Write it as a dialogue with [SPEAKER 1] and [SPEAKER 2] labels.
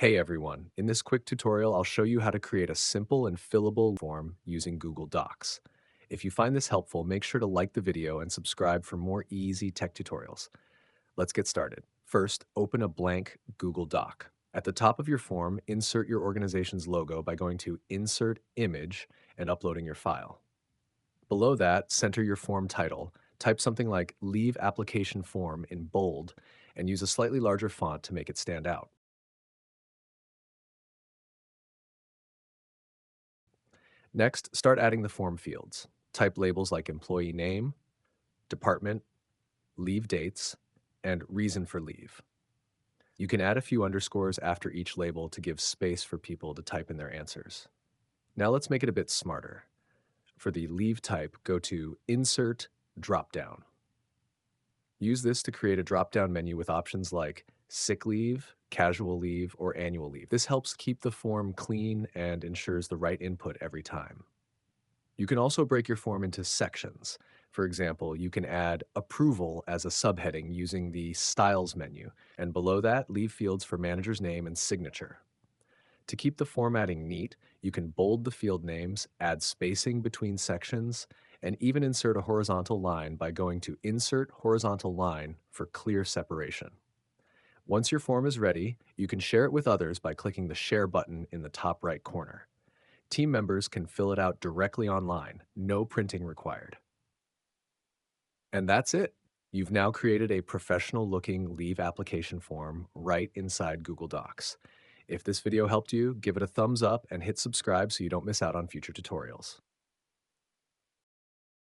[SPEAKER 1] Hey everyone, in this quick tutorial, I'll show you how to create a simple and fillable form using Google Docs. If you find this helpful, make sure to like the video and subscribe for more easy tech tutorials. Let's get started. First, open a blank Google Doc. At the top of your form, insert your organization's logo by going to Insert Image and uploading your file. Below that, center your form title. Type something like Leave Application Form in bold and use a slightly larger font to make it stand out. Next, start adding the form fields. Type labels like employee name, department, leave dates, and reason for leave. You can add a few underscores after each label to give space for people to type in their answers. Now let's make it a bit smarter. For the leave type, go to Insert Dropdown. Use this to create a drop-down menu with options like sick leave, casual leave, or annual leave. This helps keep the form clean and ensures the right input every time. You can also break your form into sections. For example, you can add approval as a subheading using the Styles menu, and below that, leave fields for manager's name and signature. To keep the formatting neat, you can bold the field names, add spacing between sections, and even insert a horizontal line by going to Insert Horizontal Line for clear separation. Once your form is ready, you can share it with others by clicking the Share button in the top right corner. Team members can fill it out directly online, no printing required. And that's it. You've now created a professional looking leave application form right inside Google Docs. If this video helped you, give it a thumbs up and hit subscribe so you don't miss out on future tutorials.